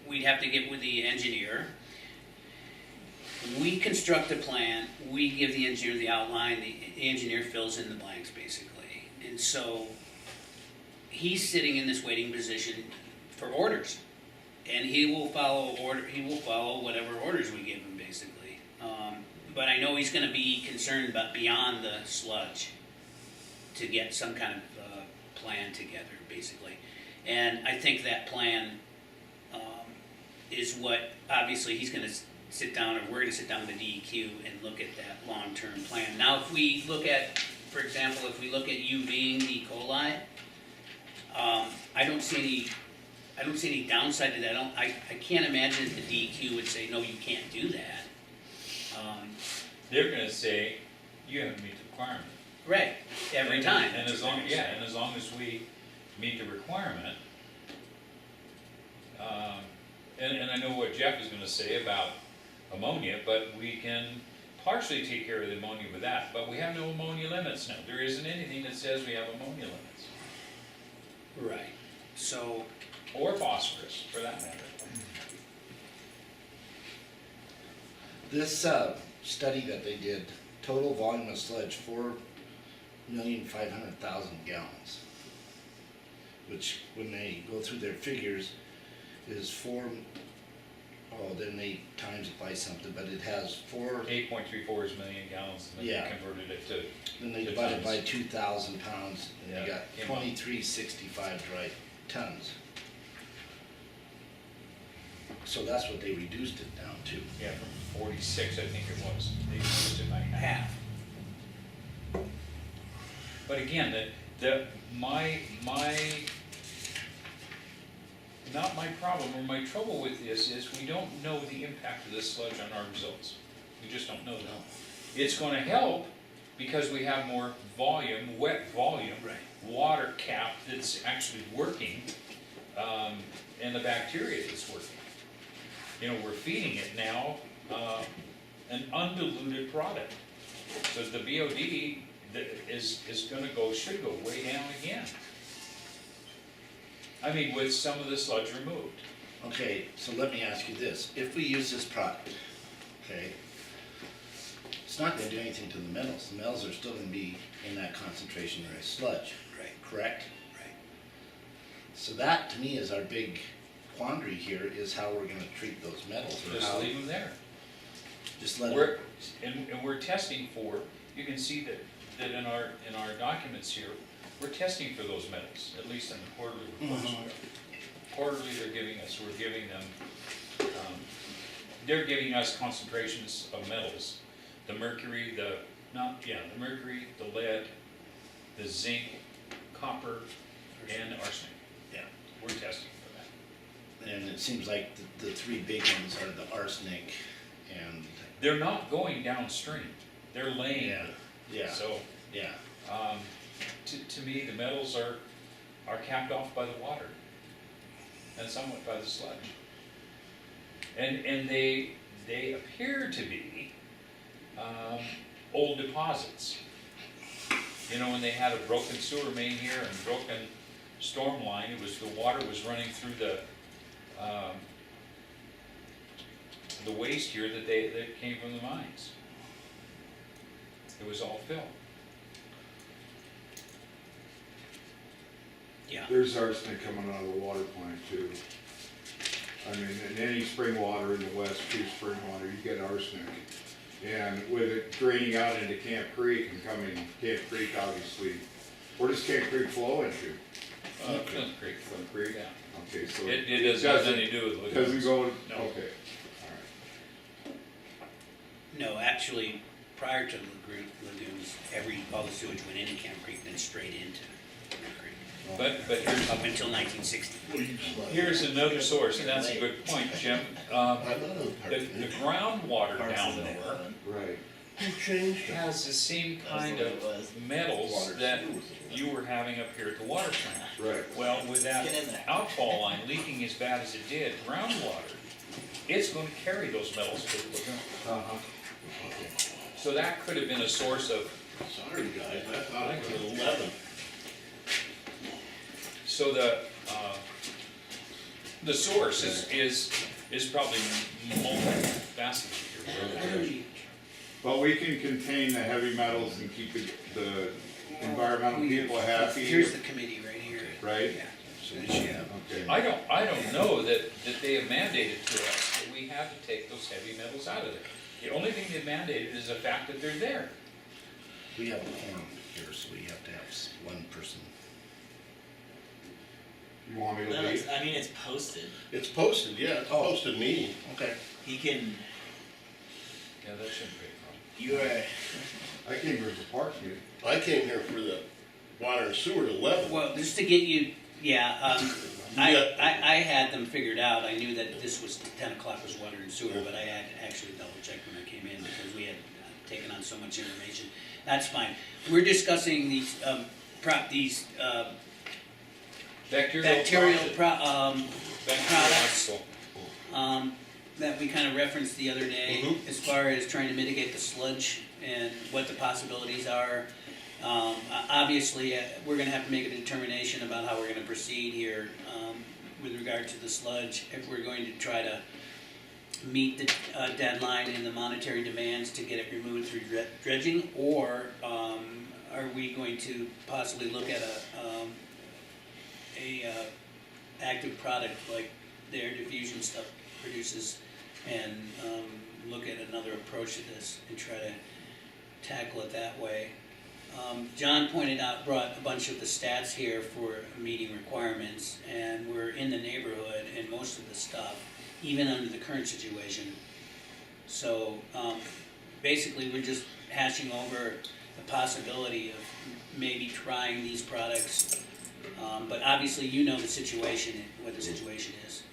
we'd have to get with the engineer. We construct a plan, we give the engineer the outline, the engineer fills in the blanks, basically. And so, he's sitting in this waiting position for orders. And he will follow whatever orders we give him, basically. But I know he's gonna be concerned about beyond the sludge to get some kind of plan together, basically. And I think that plan is what, obviously, he's gonna sit down, or we're gonna sit down with the DEQ and look at that long-term plan. Now, if we look at, for example, if we look at you being E. coli, I don't see any downside to that. I can't imagine that the DEQ would say, no, you can't do that. They're gonna say, you haven't met the requirement. Right, every time. And as long, yeah, and as long as we meet the requirement, and I know what Jeff is gonna say about ammonia, but we can partially take care of the ammonia with that, but we have no ammonia limits now. There isn't anything that says we have ammonia limits, Right, so, or phosphorus, for that matter. This study that they did, total volume of sludge, 4,500,000 gallons. Which, when they go through their figures, is then they times it by something, but it has 8.34 is million gallons, and then Yeah. they converted it to, then they The divide it by tons. 2,000 pounds, and Yeah, you got came out. 2365 dry tons. So that's what they reduced it down to. yeah, from 46, I think it was. They reduced it by half. half. But again, not my problem, or my trouble with this is we don't know the impact of this sludge on our results. We just don't know that. It's gonna help because we have more volume, wet volume. Right. Water cap that's actually working, and the bacteria that's working. You know, we're feeding it now, an undiluted product. So the BOD that should go way down again. I mean, with some of the sludge removed. Okay, so let me ask you this, if we use this product, okay, it's not gonna do anything to the metals are still gonna be in that concentration of sludge, Right, correct? right. So that, to me, is our big quandary here, is how we're gonna treat those metals, or Just how, leave them there. just let We're, them, and we're testing for, you can see that in our documents here, we're testing for those metals, at least in the quarterly reports. Mhm. Quarterly, we're giving them, they're giving us concentrations of metals. The mercury, the mercury, the lead, the zinc, copper, and arsenic. yeah. We're testing for that. And it seems like the three big ones are the arsenic and, They're not going downstream, they're laying. yeah, yeah, So, yeah. to me, the metals are capped off by the water and somewhat by the sludge. And they appear to be old deposits. You know, when they had a broken sewer main here and broken storm line, the water was running through the waste here that came from the mines. It was all fill. Yeah, There's arsenic coming out of the water plant too. I mean, in any spring water in the west, true spring water, you get arsenic. And with it draining out into Camp Creek and coming, Camp Creek obviously, where does Camp Creek flow into? Flint Creek. Flint Creek? Yeah. Okay, so. It doesn't have nothing to do with lagoons. Doesn't go, No. okay, no, actually, prior to lagoons, all the sewage went into Camp Creek, then straight into Camp Creek, But up until 1960. here's another source, and that's a good point, Jim. I love those parts. The groundwater down there right. Who changed it? has the same kind what of it was. metals Water that sewer. you were having up here at the water plant. Right. Well, with that Get in there. outfall line leaking as bad as it did, groundwater, it's gonna carry those metals to the lagoon. Uh-huh. So that could have been a source of, Sorry, guys, I thought it was 11. so the source is probably multifaceted here. But we can contain the heavy metals and keep the environmental people happy, Here's the committee right here. right? Yeah. So we should have, Okay. I don't know that they have mandated to us that we have to take those heavy metals out of there. The only thing they've mandated is the fact that they're there. we have a quorum here, so we have to have one person. You want me to No, leave? I mean, it's posted. It's posted, yeah, it's a Oh. posted meeting. Okay. He can, Yeah, that shouldn't be a problem. you are, I came here for park meeting. I came here for the water and sewer at 11. Well, just to get you, yeah, Yeah. I had them figured out. I knew that this was 10 o'clock was water and sewer, but I had actually double checked when I came in because we had taken on so much information. That's fine. We're discussing these bacterial products that we kind of referenced the other day Mhm. as far as trying to mitigate the sludge and what the possibilities are. Obviously, we're going to have to make a determination about how we're going to proceed here with regard to the sludge. If we're going to try to meet the deadline and the monetary demands to get it removed through dredging, or are we going to possibly look at a active product like the air diffusion stuff produces and look at another approach to this and try to tackle it that way. John brought a bunch of the stats here for meeting requirements, and we're in the neighborhood in most of the stuff, even under the current situation. So basically, we're just hashing over the possibility of maybe trying these products. But obviously, you know the situation, what the situation is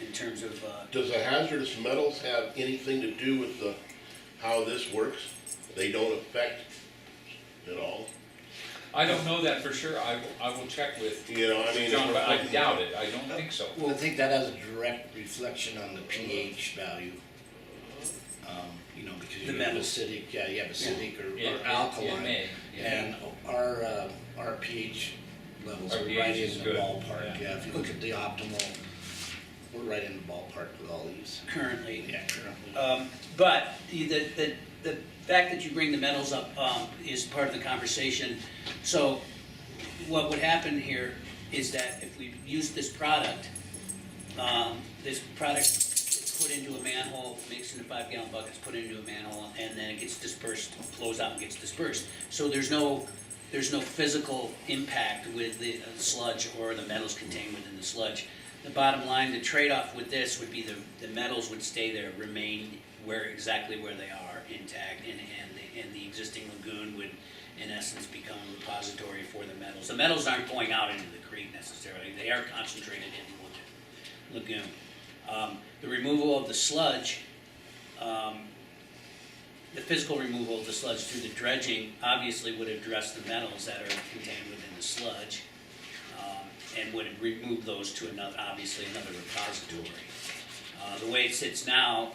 in terms of. Does the hazardous metals have anything to do with how this works? They don't affect at all? I don't know that for sure. I will check with You know, I mean. John, but I doubt it. I don't think so. Well, I think that has a direct reflection on the pH value. You know, because you The have metals. acidic, yeah, you have acidic or It alkaline. may, yeah. And our pH levels Our are pH right is in the good, ballpark, yeah. yeah, if you look at the optimal, we're right in the ballpark with all these. Currently. Yeah, currently. But the fact that you bring the metals up is part of the conversation. So what would happen here is that if we use this product is put into a manhole, mixed into 5-gallon buckets, put into a manhole, and then it gets dispersed, flows out and gets dispersed. So there's no physical impact with the sludge or the metals contained within the sludge. The bottom line, the trade-off with this would be the metals would stay there, remain exactly where they are, intact, and the existing lagoon would, in essence, become a repository for the metals. The metals aren't going out into the creek necessarily; they are concentrated in the lagoon. The removal of the sludge, the physical removal of the sludge through the dredging, obviously would address the metals that are contained within the sludge. And would remove those to obviously another repository. The way it sits now,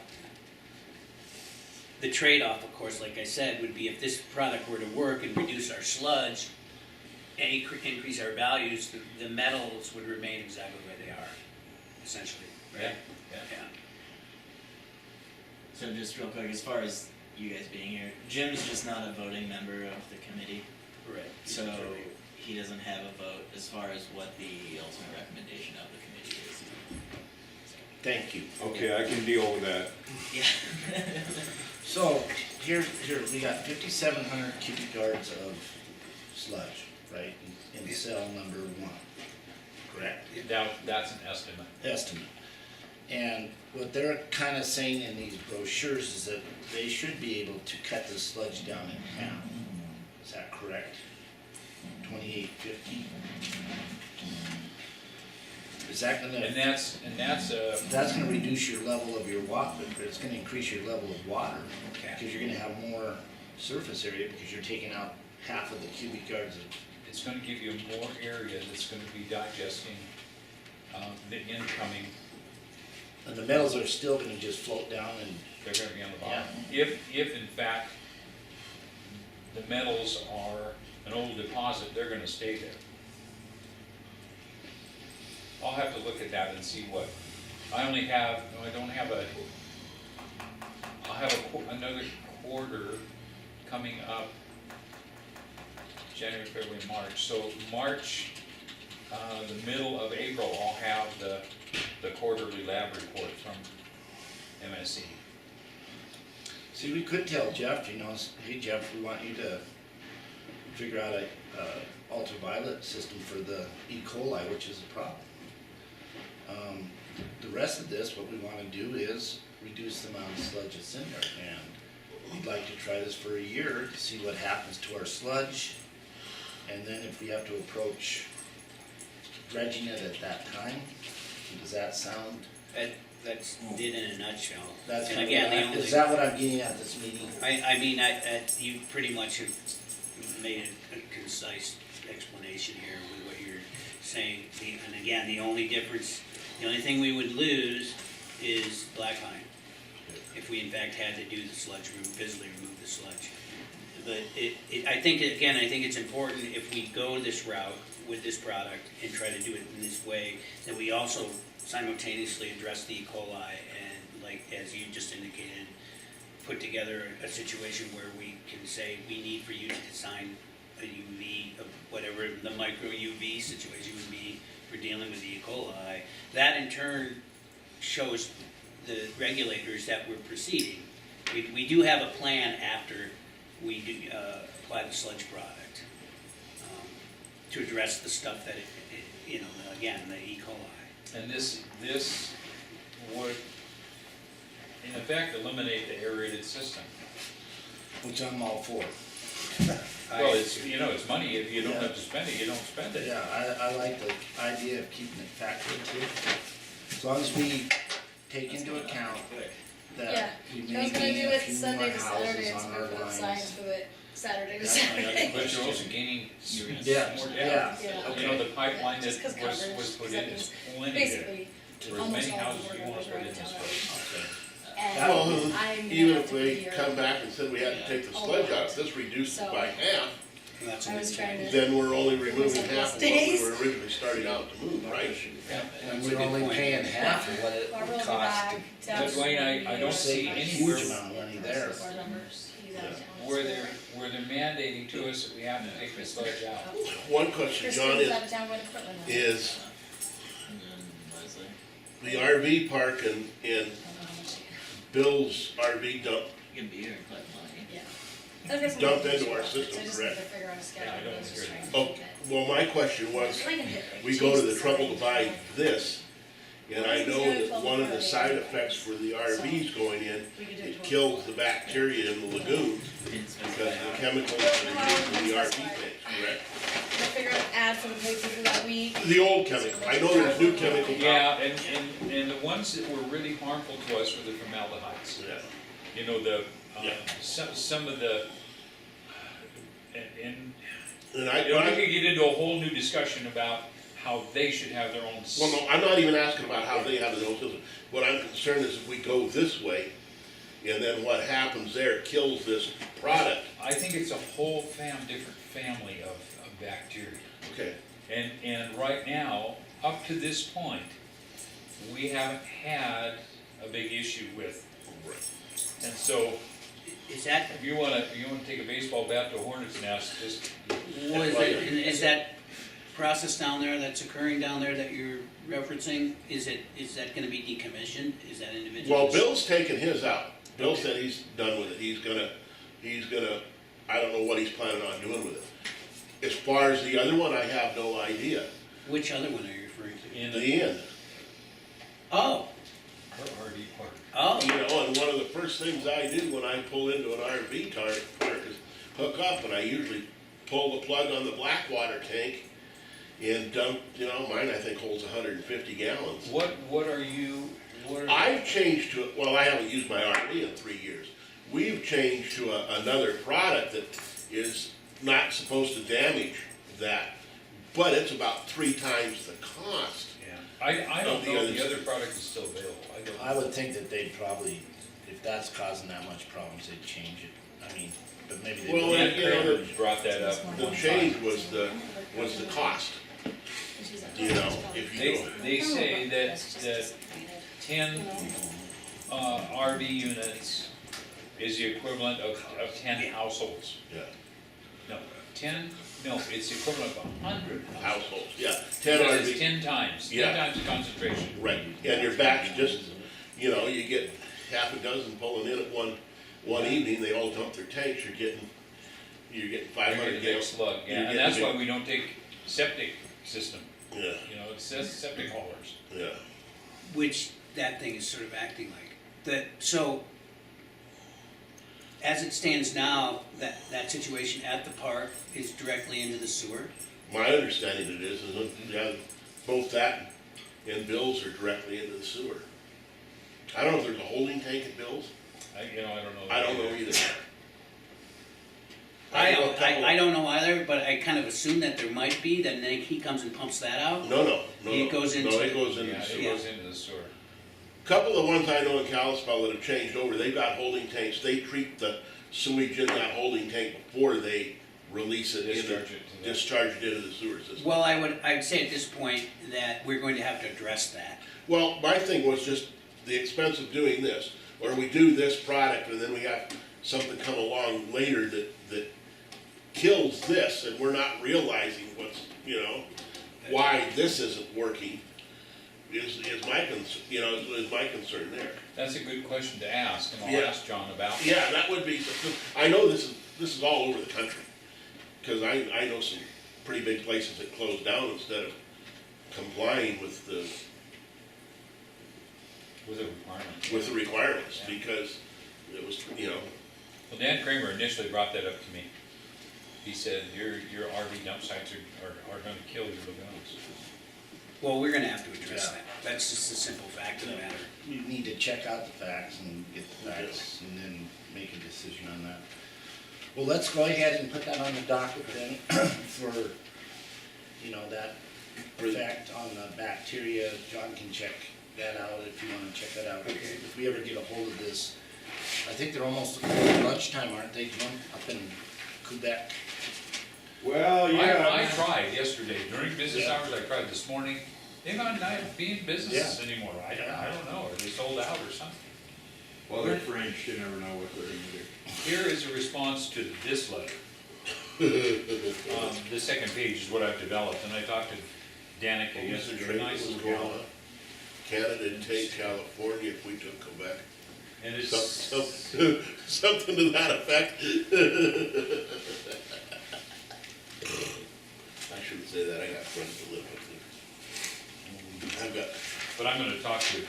the trade-off, of course, like I said, would be if this product were to work and reduce our sludge and increase our values, the metals would remain exactly where they are, essentially, right? Yeah. so just real quick, as far as you guys being here, Jim's just not a voting member of the committee, Right. so he doesn't have a vote as far as what the ultimate recommendation of the committee is. Thank you. Okay, I can deal with that. Yeah. So, here, we got 5,700 cubic yards of sludge, right, in cell number 1, correct? That's an estimate. Estimate. And what they're kind of saying in these brochures is that they should be able to cut the sludge down in half. Is that correct? 2850. is that And gonna, that's, that's gonna reduce your level of your water, but it's gonna increase your level of water. Okay. Because you're gonna have more surface area because you're taking out half of the cubic yards of, it's gonna give you more area that's gonna be digesting, the incoming, and the metals are still gonna just float down and, they're gonna be on the bottom. If in fact, the metals are an old deposit, they're gonna stay there. I'll have to look at that and see what, I don't have I'll have another quarter coming up, January, February, March. So March, the middle of April, I'll have the quarterly lab report from MSC. see, we could tell Jeff, you know, hey Jeff, we want you to figure out a, ultraviolet system for the E. coli, which is a problem. The rest of this, what we wanna do is reduce the amount of sludge that's in there, and we'd like to try this for a year to see what happens to our sludge. And then if we have to approach dredging it at that time, does that sound? That's it in a nutshell. That's And kind again, of the what only, is that what I'm getting at this meeting? I mean, you pretty much have made a concise explanation here with what you're saying. And again, the only difference, the only thing we would lose is black pine. If we in fact had to do the sludge, physically remove the sludge. But I think it's important if we go this route with this product and try to do it in this way, that we also simultaneously address the E. coli and, like, as you just indicated, put together a situation where we can say, we need for you to design a UV of whatever the micro UV situation would be for dealing with the E. coli. That in turn shows the regulators that we're proceeding. We do have a plan after we do apply the sludge product to address the stuff that, you know, again, the E. coli. And this would, in effect, eliminate the aerated system. Which I'm all for. Well, it's, you know, it's money, if you don't have to spend it, you don't spend it. Yeah, I like the idea of keeping it factored too. As long as we take into account Yeah, that we I may was gonna gain do a it few more Sunday to Saturday, houses it's on our moved outside, lines. do it Saturday to That's my Saturday. But you're also gaining, Yeah, more yeah, depth. Yeah. You know, the pipeline Just 'cause that coverage, was put 'cause in that is means plenty there. Basically, For as almost many all the houses board you want members to are put out in of this town. place. And Well, I'm gonna even have if to be they here. come back and said we had to take the sludge out, this reduces it by half, And that's a I good was trying change. to. then we're only removing Those half of what days. we were originally starting out to move, right? And That's a we're good only point. paying half of what it Barbara will would be cost back. to But Dwayne, I don't see save a anywhere huge amount of money there. Board members, he's out of town. where they're mandating to us that we have to take the sludge out. One question, John, Kristen's out of town with equipment now. is And then Leslie. the RV park in I don't know how much. Bill's RV dump, You can be here and collect money. Yeah. I guess Dump we'll into do our it. system, So I just correct? need to figure out a schedule. Yeah, I don't Just agree. trying to oh, keep it. well, my question was, I can hit it. we go to the Jesus, trouble to sorry. buy this, and I know that one of the side effects for the RVs going in, We could do it it kills the bacteria in the lagoon Didn't because specify of the how. chemicals that are used in the RV tanks, correct? We'll figure out an ad for the paper for that week. The old chemical, I know there's new chemicals out. Yeah, and the ones that were really harmful to us were the formaldehydes. Yeah. You know, the, Yeah. some of the, and, And I, you know, we could get into a whole new discussion about how they should have their own. well, no, I'm not even asking about how they have their own system. What I'm concerned is if we go this way, and then what happens there kills this product. I think it's a whole different family of bacteria. Okay. And right now, up to this point, we haven't had a big issue with. And so, Is that, if you wanna take a baseball bat to a hornet's nest, just, is that process down there that's occurring down there that you're referencing, is that gonna be decommissioned? Is that individual? Well, Bill's taking his out. Bill said he's done with it. He's gonna, I don't know what he's planning on doing with it. As far as the other one, I have no idea. Which other one are you referring to? in The end. Oh, RV park. oh, You know, and one of the first things I do when I pull into an RV park is hook up, and I usually pull the plug on the black water tank and dumped, mine I think holds 150 gallons. What are you, I've changed to, well, I haven't used my RV in 3 years. We've changed to another product that is not supposed to damage that, but it's about 3 times the cost. yeah, I don't the know if others. the other product is still available, I don't. I would think that they'd probably, if that's causing that much problems, they'd change it. I mean, but maybe they Well, wouldn't. you know, Kramer's brought that up. The change was the cost. If you They, go, they say that 10 RV units is the equivalent of 10 households. yeah, No, it's the equivalent of 100 households. households, yeah, 10 Because it's RV, 10 times, 10 Yeah. times the concentration. right, and your batch just, you get half a dozen pulling in at one evening, they all dump their tanks, you're getting You're 500 getting a big gallons. slug, You're yeah, and getting that's a big- why we don't take septic system, Yeah, it says septic haulers. yeah. which that thing is sort of acting like. So, as it stands now, that situation at the park is directly into the sewer? My understanding it is yeah, both that and Bill's are directly into the sewer. I don't know if there's a holding tank at Bill's, I don't know. I don't know either. I don't know either, but I kind of assume that there might be, then he comes and pumps that out? No. It goes into- No, it goes into Yeah, the it sewer. goes into the sewer. Couple of ones I know in Kalispell that have changed over, they've got holding tanks, they treat the sewage in that holding tank before they release it, discharge it into the sewer system. Well, I'd say at this point that we're going to have to address that. Well, my thing was just the expense of doing this, or we do this product and then we have something come along later that kills this and we're not realizing what's, why this isn't working is my concern there. That's a good question to ask, and I'll Yeah. ask John about. Yeah, that would be, I know this is all over the country, because I know some pretty big places that closed down instead of complying with the With a requirement. requirements, Yeah. because it was, Well, Dan Kramer initially brought that up to me. He said, your RV dump sites are gonna kill your lagoons. Well, we're gonna have to address Yeah. that. That's just a simple fact of the matter. You need to check out the facts and get the facts and then make a decision on that. Well, let's go ahead and put that on the docket then for, that effect on the bacteria. John can check that out if you wanna check that out. Okay. If we ever get a hold of this, I think they're almost at lunchtime, aren't they, John, up in Quebec? Well, yeah. I tried yesterday, during business Yeah. hours, I tried this morning. They're not being businesses anymore. I don't know, are they sold out or something? Well, they're French, you never know what they're gonna do. Here is a response to this letter. The second page is what I've developed, and I talked to Danica yesterday, nice little gal. Canada take California if we took Quebec. And it's, Something to that effect. I shouldn't say that, I got friends that live with me. I've got but I'm gonna talk to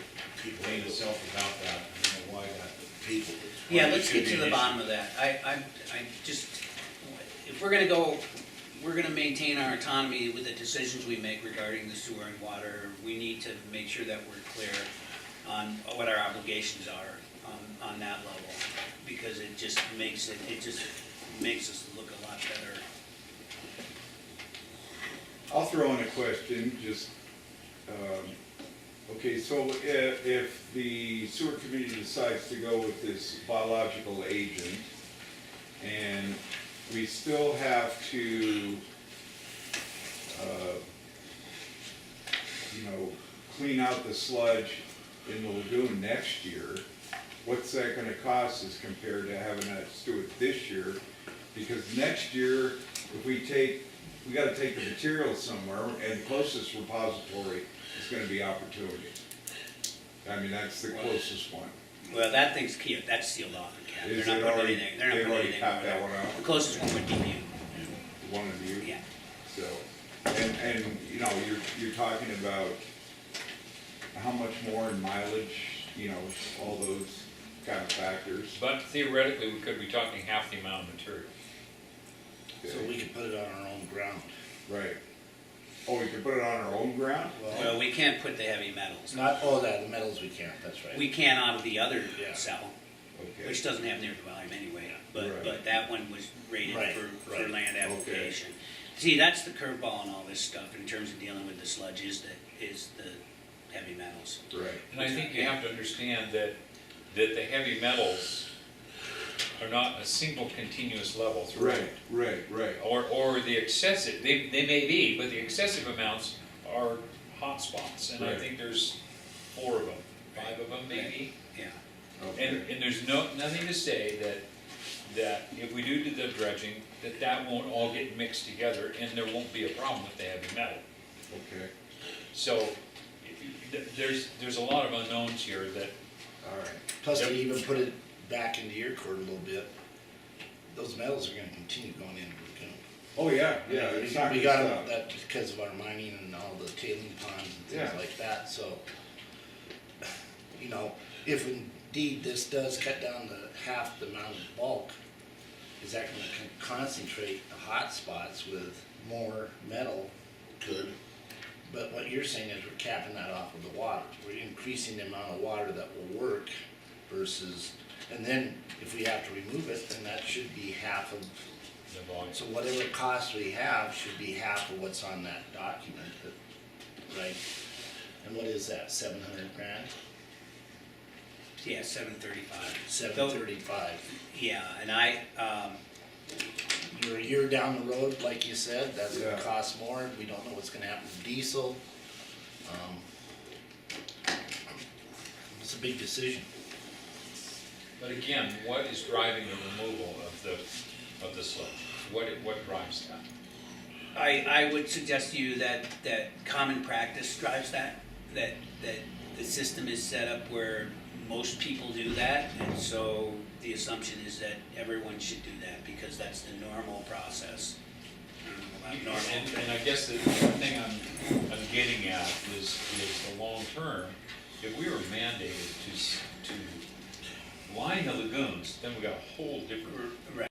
people, Wayne itself about that, I don't know why that. people. Yeah, It let's should get be to an the issue. bottom of that. I just, if we're gonna go, we're gonna maintain our autonomy with the decisions we make regarding the sewer and water, we need to make sure that we're clear on what our obligations are on that level, because it just makes us look a lot better. I'll throw in a question, just, okay, so if the sewer committee decides to go with this biological agent, and we still have to, clean out the sludge in the lagoon next year, what's that gonna cost us compared to having us do it this year? Because next year, if we gotta take the material somewhere, and the closest repository is gonna be Opportunity. I mean, that's the closest one. Well, that thing's key, that's sealed off and capped. Is They're it not putting already- anything, they're not they've putting already anything capped over that there. one out? The closest one would be you, One of you, yeah. so, and, you're talking about how much more in mileage, all those kind of factors. But theoretically, we could be talking half the amount of material. So we could put it on our own ground. Right. Oh, we could put it on our own ground? Well, we can't put the heavy metals. Not, oh, that, the metals we can't, that's right. We can out of the other Yeah. cell, Okay. which doesn't have near the volume anyway, Right. but that one was rated Right, for right. land application. See, that's the curveball in all this stuff in terms of dealing with the sludge is the heavy metals. Right. And I think you have to understand that the heavy metals are not a single continuous level through. Right. Or the excessive, they may be, but the excessive amounts are hot spots, and I Right. think there's 4 of them, 5 of them maybe. Yeah. Okay. And there's nothing to say that if we do the dredging, that won't all get mixed together, and there won't be a problem with the heavy metal. Okay, So, there's a lot of unknowns here that, all right. Plus, to even put it back into your court a little bit, those metals are gonna continue going into the lagoon. Oh, yeah, it's not We gonna got stop. that because of our mining and all the tailing ponds and things Yeah. like that, so, you know, if indeed this does cut down to half the amount of bulk, is that gonna concentrate the hot spots with more metal? Could. But what you're saying is we're capping that off with the water, we're increasing the amount of water that will work versus, and then if we have to remove it, then that should be half of, the volume. so whatever cost we have should be half of what's on that document, right? And what is that, 700 grand? Yeah, 735. 735. Yeah, and You're a year down the road, like you said, that's gonna Yeah. cost more, we don't know what's gonna happen with diesel. It's a big decision. But again, what is driving the removal of the sludge? What drives that? I would suggest to you that common practice drives that the system is set up where most people do that, and so the assumption is that everyone should do that because that's the normal process. I don't know about normal. And I guess the thing I'm getting at is the long term. If we were mandated to line the lagoons, then we got a whole different Right.